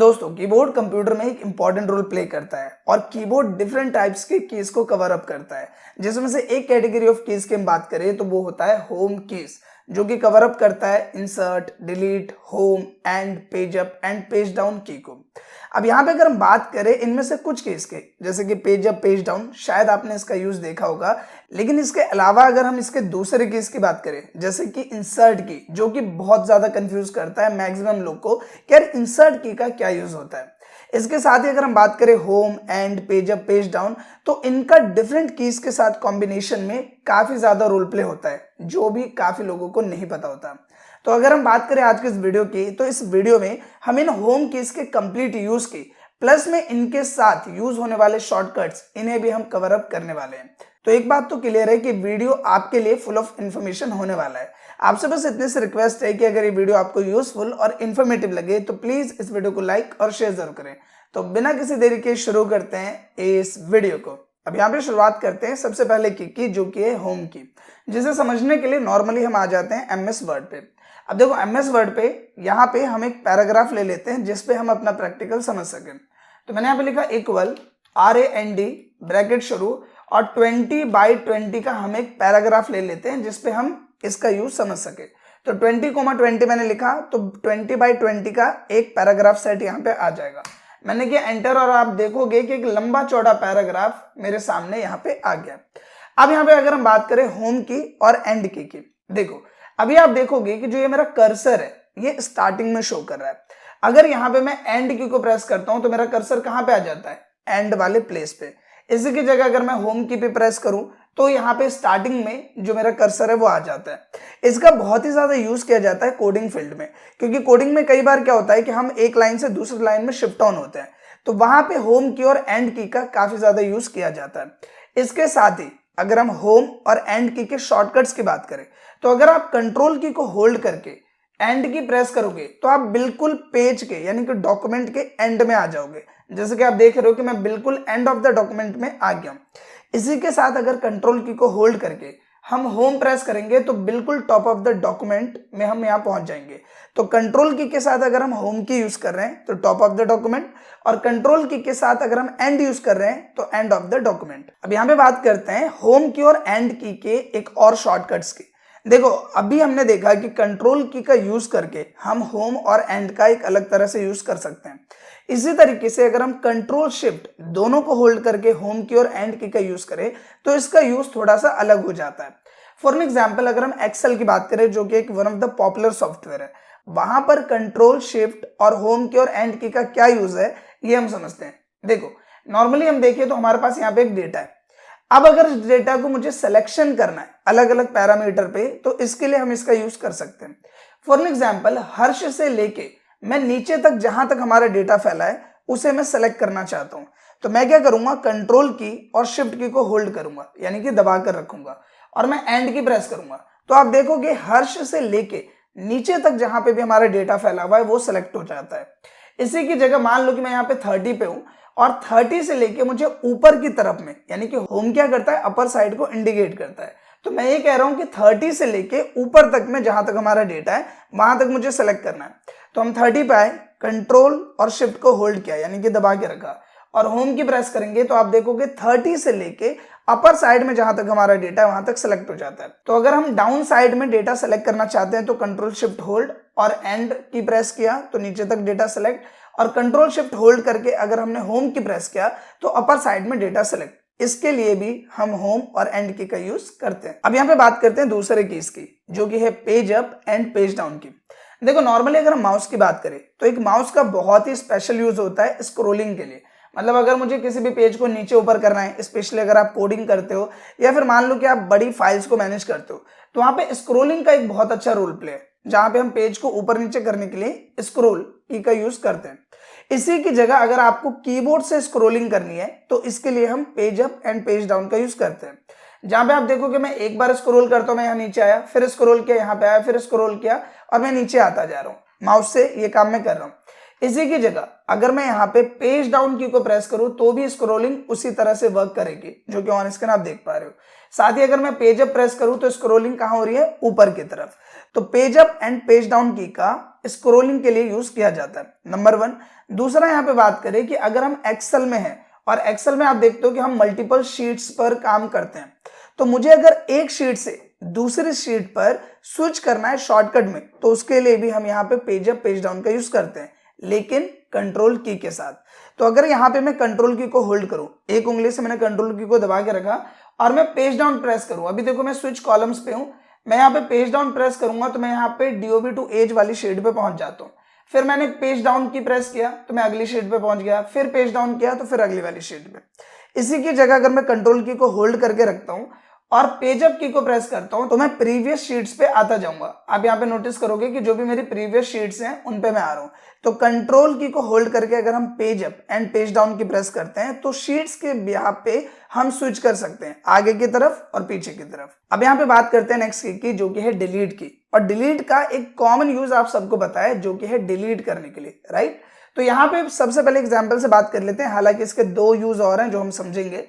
दोस्तों keyboard computer में एक इंपॉर्टेंट रोल प्ले करता है और कीबोर्ड डिफरेंट टाइप्स के कीज को कवर अप करता है, जिसमें से एक कैटेगरी ऑफ कीज की हम बात करें तो वो होता है होम कीज, जो कि कवर अप करता है insert, delete, home, and, page up and page down की को। अब यहाँ पे अगर हम बात करें इनमें से कुछ कीज के, जैसे कि पेज अप, पेज डाउन, शायद आपने इसका यूज देखा होगा। लेकिन इसके अलावा अगर हम इसके दूसरे कीज की बात करें, जैसे कि इंसर्ट की, जो कि बहुत ज्यादा कंफ्यूज करता है मैक्सिमम लोग को कि यार इंसर्ट की का क्या यूज होता है। इसके साथ ही अगर हम बात करें home, and, page up, page down, तो इनका डिफरेंट कीज के साथ कॉम्बिनेशन में काफी ज्यादा रोल प्ले होता है, जो भी काफी लोगों को नहीं पता होता। तो अगर हम बात करें आज के इस वीडियो की, तो इस वीडियो में हम इन होम कीज के कंप्लीट यूज की प्लस में इनके साथ यूज होने वाले शॉर्टकट्स, इन्हें भी हम कवर अप करने वाले हैं। तो एक बात तो क्लियर है कि वीडियो आपके लिए फुल ऑफ इन्फॉर्मेशन होने वाला है। आपसे बस इतने से रिक्वेस्ट है कि अगर ये वीडियो आपको यूजफुल और इन्फॉर्मेटिव लगे तो प्लीज इस वीडियो को लाइक और शेयर जरूर करें। तो बिना किसी देरी के शुरू करते हैं इस वीडियो को। अब यहाँ पे शुरुआत करते हैं सबसे पहले की जो कि है होम की, जिसे समझने के लिए नॉर्मली हम आ जाते हैं MS वर्ड पे। अब देखो MS वर्ड पे यहाँ पे हम एक पैराग्राफ ले लेते हैं जिसपे हम अपना प्रैक्टिकल समझ सकें। तो मैंने यहाँ पे लिखा इक्वल RAND ब्रैकेट शुरू और 20/20 का हम एक पैराग्राफ ले लेते हैं जिसपे हम इसका यूज समझ सके। तो 20,20 मैंने लिखा, तो 20/20 का एक पैराग्राफ सेट यहाँ पे आ जाएगा। मैंने किया एंटर और आप देखोगे कि एक लंबा चौड़ा पैराग्राफ मेरे सामने यहाँ पे आ गया। अब यहाँ पे अगर हम बात करें होम की और एंड की देखो अभी आप देखोगे कि जो ये मेरा कर्सर है ये स्टार्टिंग में शो कर रहा है। अगर यहाँ पे मैं एंड की को प्रेस करता हूं तो मेरा कर्सर कहाँ पे आ जाता है? एंड वाले प्लेस पे। इसी की जगह अगर मैं होम की पे प्रेस करूं तो यहाँ पे स्टार्टिंग में जो मेरा कर्सर है वो आ जाता है। इसका बहुत ही ज्यादा यूज किया जाता है कोडिंग फील्ड में, क्योंकि कोडिंग में कई बार क्या होता है कि हम एक लाइन से दूसरी लाइन में शिफ्ट ऑन होते हैं, तो वहां पे होम की और एंड की का काफी ज्यादा यूज किया जाता है। इसके साथ ही अगर हम होम और एंड की के शॉर्टकट्स की बात करें, तो अगर आप कंट्रोल की को होल्ड करके एंड की प्रेस करोगे तो आप बिल्कुल पेज के यानी कि डॉक्यूमेंट के एंड में आ जाओगे। जैसे कि आप देख रहे हो कि मैं बिल्कुल एंड ऑफ द डॉक्यूमेंट में आ गया। इसी के साथ अगर कंट्रोल की को होल्ड करके हम होम प्रेस करेंगे तो बिल्कुल टॉप ऑफ द डॉक्यूमेंट में हम यहाँ पहुंच जाएंगे। तो कंट्रोल की के साथ अगर हम होम की यूज कर रहे हैं तो टॉप ऑफ द डॉक्यूमेंट, और कंट्रोल की के साथ अगर हम एंड यूज कर रहे हैं तो एंड ऑफ द डॉक्यूमेंट। अब यहाँ पे बात करते हैं होम की और एंड की के एक और शॉर्टकट्स की। देखो अभी हमने देखा कि कंट्रोल की का यूज करके हम होम और एंड का एक अलग तरह से यूज कर सकते हैं। इसी तरीके से अगर हम कंट्रोल शिफ्ट दोनों को होल्ड करके होम की और एंड की का यूज करें तो इसका यूज थोड़ा सा अलग हो जाता है। फॉर एन एग्जाम्पल अगर हम एक्सेल की बात करें, जो कि एक one of the popular software है, वहां पर कंट्रोल शिफ्ट और होम की और एंड की का क्या यूज है ये हम समझते हैं। देखो नॉर्मली हम देखें तो हमारे पास यहाँ पे एक डेटा है। अब अगर इस डेटा को मुझे सिलेक्शन करना है अलग अलग पैरामीटर पे, तो इसके लिए हम इसका यूज कर सकते हैं। फॉर एन एग्जाम्पल हर्ष से लेके मैं नीचे तक जहां तक हमारा डेटा फैला है उसे मैं सेलेक्ट करना चाहता हूं, तो मैं क्या करूंगा, कंट्रोल की और शिफ्ट की को होल्ड करूंगा यानी कि दबा कर रखूंगा और मैं एंड की प्रेस करूंगा। तो आप देखोगे हर्ष से लेके नीचे तक जहां पे भी हमारा डेटा फैला हुआ है वो सिलेक्ट हो जाता है। इसी की जगह मान लो कि मैं यहाँ पे 30 पे हूं और 30 से लेके मुझे ऊपर की तरफ में, यानी कि होम क्या करता है, अपर साइड को इंडिकेट करता है। तो मैं ये कह रहा हूं कि 30 से लेके ऊपर तक में जहां तक हमारा डेटा है वहां तक मुझे सेलेक्ट करना है। तो हम 30 पे आए, कंट्रोल और शिफ्ट को होल्ड किया यानी कि दबा के रखा और होम की प्रेस करेंगे तो आप देखोगे 30 से लेके अपर साइड में जहां तक हमारा डेटा है वहां तक सेलेक्ट हो जाता है। तो अगर हम डाउन साइड में डेटा सेलेक्ट करना चाहते हैं तो कंट्रोल शिफ्ट होल्ड और एंड की प्रेस किया तो नीचे तक डेटा सेलेक्ट, और कंट्रोल शिफ्ट होल्ड करके अगर हमने होम की प्रेस किया तो अपर साइड में डेटा सेलेक्ट। इसके लिए भी हम होम और एंड की का यूज करते हैं। अब यहाँ पे बात करते हैं दूसरे कीज की, जो कि है page up and page down की। देखो नॉर्मली अगर हम माउस की बात करें तो एक माउस का बहुत ही स्पेशल यूज होता है स्क्रोलिंग के लिए। मतलब अगर मुझे किसी भी पेज को नीचे ऊपर करना है, स्पेशली अगर आप कोडिंग करते हो या फिर मान लो कि आप बड़ी फाइल्स को मैनेज करते हो, तो वहां पे स्क्रोलिंग का एक बहुत अच्छा रोल प्ले है, जहां पे हम पेज को ऊपर नीचे करने के लिए स्क्रोल की का यूज करते हैं। इसी की जगह अगर आपको कीबोर्ड से स्क्रोलिंग करनी है तो इसके लिए हम page up and page down का यूज करते हैं। जहां पे आप देखोगे मैं एक बार स्क्रॉल करता हूं, मैं यहाँ नीचे आया, फिर स्क्रॉल किया, यहाँ पे आया, फिर स्क्रॉल किया और मैं नीचे आता जा रहा हूँ। माउस से ये काम मैं कर रहा हूँ। इसी की जगह अगर मैं यहाँ पे पेज डाउन की को प्रेस करूं तो भी स्क्रोलिंग उसी तरह से वर्क करेगी, जो कि ऑन स्क्रीन आप देख पा रहे हो। साथ ही अगर मैं पेज अप प्रेस करूं तो स्क्रोलिंग कहां हो रही है, ऊपर की तरफ। तो page up and page down की का स्क्रोलिंग के लिए यूज किया जाता है, नंबर 1। दूसरा यहाँ पे बात करें कि अगर हम एक्सेल में हैं और एक्सेल में आप देखते हो कि हम मल्टीपल शीट्स पर काम करते हैं, तो मुझे अगर एक शीट से दूसरी शीट पर स्विच करना है शॉर्टकट में, तो उसके लिए भी हम यहाँ पे पेज अप पेज डाउन का यूज करते हैं, लेकिन कंट्रोल की के साथ। तो अगर यहाँ पे मैं कंट्रोल की को होल्ड करूं, एक उंगली से मैंने कंट्रोल की को दबा के रखा और मैं पेज डाउन प्रेस करूं, अभी देखो मैं स्विच कॉलम्स पे हूं, मैं यहाँ पे पेज डाउन प्रेस करूंगा तो मैं यहाँ पे डीओबी टू एज वाली शीट पे पहुंच जाता हूँ। फिर मैंने पेज डाउन की प्रेस किया तो मैं अगली शीट पे पहुंच गया, फिर पेज डाउन किया तो फिर अगली वाली शीट पे। इसी की जगह अगर मैं कंट्रोल की को होल्ड करके रखता हूं और पेज अप की को प्रेस करता हूं तो मैं प्रीवियस शीट्स पे आता जाऊंगा। आप यहाँ पे नोटिस करोगे कि जो भी मेरी प्रीवियस शीट्स हैं उन पे मैं आ रहा हूं। तो कंट्रोल की को होल्ड करके अगर हम page up and page down की प्रेस करते हैं तो शीट्स के यहाँ पे हम स्विच कर सकते हैं आगे की तरफ और पीछे की तरफ। अब यहाँ पे बात करते हैं नेक्स्ट की जो कि है डिलीट की। और डिलीट का एक कॉमन यूज आप सबको पता है जो कि है डिलीट करने के लिए, राइट। तो यहाँ पे सबसे पहले एग्जाम्पल से बात कर लेते हैं, हालांकि इसके 2 यूज और हैं जो हम समझेंगे।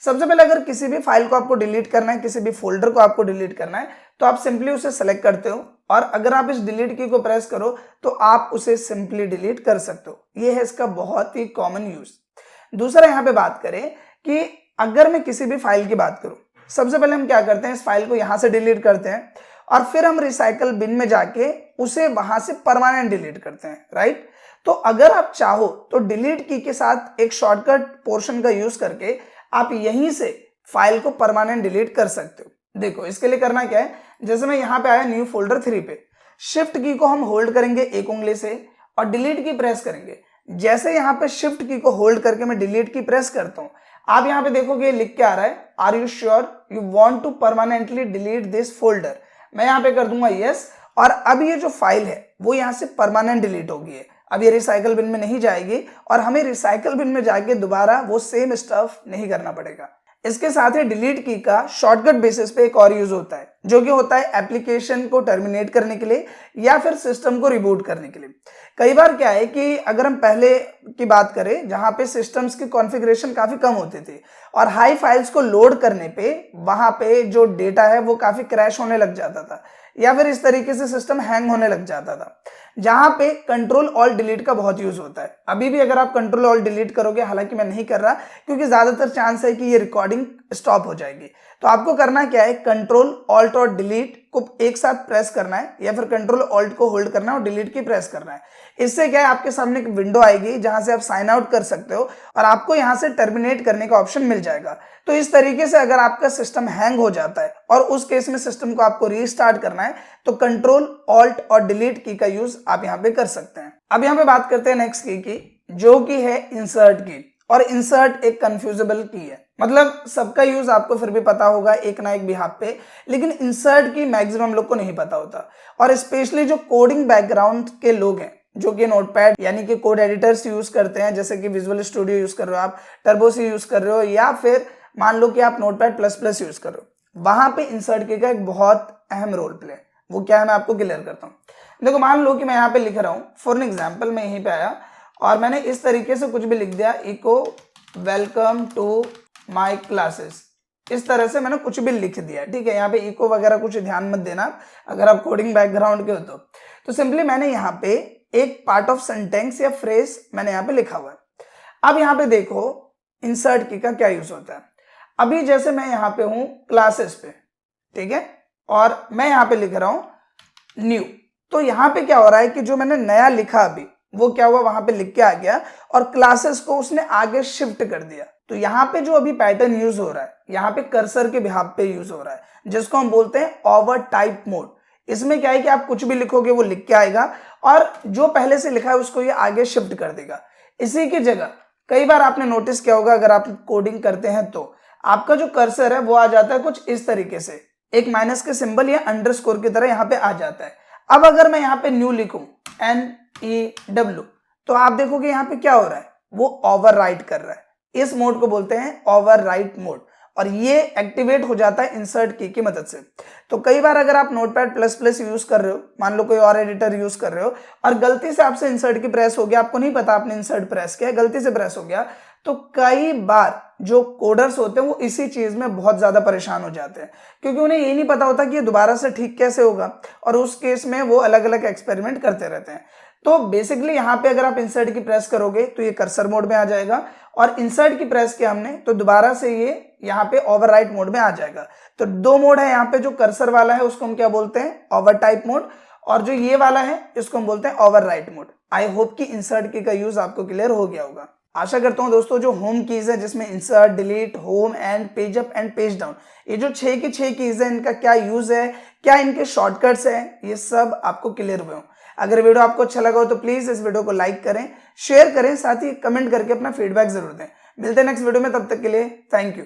सबसे पहले अगर किसी भी फाइल को आपको डिलीट करना है, किसी भी फोल्डर को आपको डिलीट करना है, तो आप सिंपली उसे सेलेक्ट करते हो और अगर आप इस डिलीट की को प्रेस करो तो आप उसे सिंपली डिलीट कर सकते हो। ये है इसका बहुत ही कॉमन यूज। दूसरा यहाँ पे बात करें कि अगर मैं किसी भी फाइल की बात करूं, सबसे पहले हम क्या करते हैं, इस फाइल को यहां से डिलीट करते हैं और फिर हम रिसाइकल बिन में जाके उसे वहां से परमानेंट डिलीट करते हैं, राइट। तो अगर आप चाहो तो डिलीट की के साथ एक शॉर्टकट पोर्शन का यूज करके आप यहीं से फाइल को परमानेंट डिलीट कर सकते हो। देखो इसके लिए करना क्या है, जैसे मैं यहाँ पे आया न्यू फोल्डर 3 पे, शिफ्ट की को हम होल्ड करेंगे एक उंगली से और डिलीट की प्रेस करेंगे। जैसे यहाँ पे शिफ्ट की को होल्ड करके मैं डिलीट की प्रेस करता हूँ, आप यहाँ पे देखोगे लिख के आ रहा है are you sure you want to permanently delete this folder. मैं यहाँ पे कर दूंगा यस, और अब ये जो फाइल है वो यहाँ से परमानेंट डिलीट होगी है। अब ये रिसाइकल बिन में नहीं जाएगी और हमें रिसाइकल बिन में जाके दोबारा वो सेम स्टफ नहीं करना पड़ेगा। इसके साथ ही डिलीट की का शॉर्टकट बेसिस पे एक और यूज होता है जो कि होता है एप्लीकेशन को टर्मिनेट करने के लिए या फिर सिस्टम को रिबूट करने के लिए। कई बार क्या है कि अगर हम पहले की बात करें जहां पे सिस्टम्स की कॉन्फ़िगरेशन काफी कम होती थी और हाई फाइल्स को लोड करने पे वहां पे जो डेटा है वो काफी क्रैश होने लग जाता था या फिर इस तरीके से सिस्टम हैंग होने लग जाता था, जहां पे कंट्रोल ऑल्ट डिलीट का बहुत यूज होता है। अभी भी अगर आप कंट्रोल ऑल्ट डिलीट करोगे, हालांकि मैं नहीं कर रहा क्योंकि ज्यादातर चांस है कि ये रिकॉर्डिंग स्टॉप हो जाएगी, तो आपको करना क्या है, कंट्रोल ऑल्ट और डिलीट को एक साथ प्रेस करना है या फिर कंट्रोल ऑल्ट को होल्ड करना है और डिलीट की प्रेस करना है। इससे क्या है, आपके सामने एक विंडो आएगी जहां से आप साइन आउट कर सकते हो और आपको यहां से टर्मिनेट करने का ऑप्शन मिल जाएगा। तो इस तरीके से अगर आपका सिस्टम हैंग हो जाता है और उस केस में सिस्टम को आपको रीस्टार्ट करना है तो कंट्रोल ऑल्ट और डिलीट की का यूज आप यहाँ पे कर सकते हैं। अब यहाँ पे बात करते हैं नेक्स्ट की जो कि है इंसर्ट की। और इंसर्ट एक कंफ्यूजेबल की है, मतलब सबका यूज आपको फिर भी पता होगा एक ना एक बिहाफ पे, लेकिन इंसर्ट की मैक्सिमम लोग को नहीं पता होता। और स्पेशली जो कोडिंग बैकग्राउंड के लोग हैं जो कि नोटपैड यानी कि कोड एडिटर्स यूज करते हैं, जैसे कि विजुअल स्टूडियो यूज कर रहे हो आप, टर्बो सी यूज कर रहे हो या फिर मान लो कि आप नोटपैड प्लस प्लस यूज कर रहे हो, वहां पे इंसर्ट की का एक बहुत अहम रोल प्ले। वो क्या है मैं आपको क्लियर करता हूँ। देखो मान लो कि मैं यहाँ पे लिख रहा हूँ, फॉर एन एग्जाम्पल मैं यहीं पे आया और मैंने इस तरीके से कुछ भी लिख दिया, इको वेलकम टू माई क्लासेस, इस तरह से मैंने कुछ भी लिख दिया, ठीक है। यहाँ पे इको वगैरह कुछ ध्यान मत देना अगर आप कोडिंग बैकग्राउंड के हो तो सिंपली मैंने यहाँ पे एक पार्ट ऑफ सेंटेंस या फ्रेज मैंने यहाँ पे लिखा हुआ है। अब यहाँ पे देखो इंसर्ट की का क्या यूज होता है। अभी जैसे मैं यहाँ पे हूं क्लासेस पे, ठीक है, और मैं यहाँ पे लिख रहा हूं न्यू, तो यहाँ पे क्या हो रहा है कि जो मैंने नया लिखा अभी वो क्या हुआ, वहां पे लिख के आ गया और क्लासेस को उसने आगे शिफ्ट कर दिया। तो यहाँ पे जो अभी पैटर्न यूज हो रहा है, यहाँ पे कर्सर के बिहाफ पे यूज हो रहा है, जिसको हम बोलते हैं ओवर टाइप मोड। इसमें क्या है कि आप कुछ भी लिखोगे वो लिख के आएगा और जो पहले से लिखा है उसको ये आगे शिफ्ट कर देगा। इसी की जगह कई बार आपने नोटिस किया होगा अगर आप कोडिंग करते हैं तो आपका जो कर्सर है वो आ जाता है कुछ इस तरीके से, एक माइनस के सिंबल या अंडरस्कोर की तरह यहाँ पे आ जाता है। अब अगर मैं यहाँ पे न्यू लिखूं NEW, तो आप देखोगे यहाँ पे क्या हो रहा है, वो ओवरराइट कर रहा है। इस मोड को बोलते हैं ओवरराइट मोड और ये एक्टिवेट हो जाता है इंसर्ट की मदद से। तो कई बार अगर आप नोटपैड प्लस प्लस यूज कर रहे हो, मान लो कोई और एडिटर यूज कर रहे हो और गलती से आपसे इंसर्ट की प्रेस हो गया, आपको नहीं पता आपने इंसर्ट प्रेस किया, गलती से प्रेस हो गया, तो कई बार जो कोडर्स होते हैं वो इसी चीज में बहुत ज्यादा परेशान हो जाते हैं, क्योंकि उन्हें ये नहीं पता होता कि ये दोबारा से ठीक कैसे होगा, और उस केस में वो अलग अलग एक्सपेरिमेंट करते रहते हैं। तो बेसिकली यहाँ पे अगर आप इंसर्ट की प्रेस करोगे तो ये कर्सर मोड में आ जाएगा, और इंसर्ट की प्रेस किया हमने तो दोबारा से ये यहाँ पे ओवरराइट मोड में आ जाएगा। तो दो मोड है यहाँ पे, जो कर्सर वाला है उसको हम क्या बोलते हैं, ओवर टाइप मोड, और जो ये वाला है इसको हम बोलते हैं ओवरराइट मोड। आई होप कि इंसर्ट की का यूज आपको क्लियर हो गया होगा। आशा करता हूं दोस्तों जो होम कीज है, जिसमें insert, delete, home and page up and page down, ये जो 6 की 6 कीज है, इनका क्या यूज है, क्या इनके शॉर्टकट्स है, ये सब आपको क्लियर हुए हो। अगर वीडियो आपको अच्छा लगा हो तो प्लीज इस वीडियो को लाइक करें, शेयर करें, साथ ही कमेंट करके अपना फीडबैक जरूर दें। मिलते हैं नेक्स्ट वीडियो में, तब तक के लिए थैंक यू।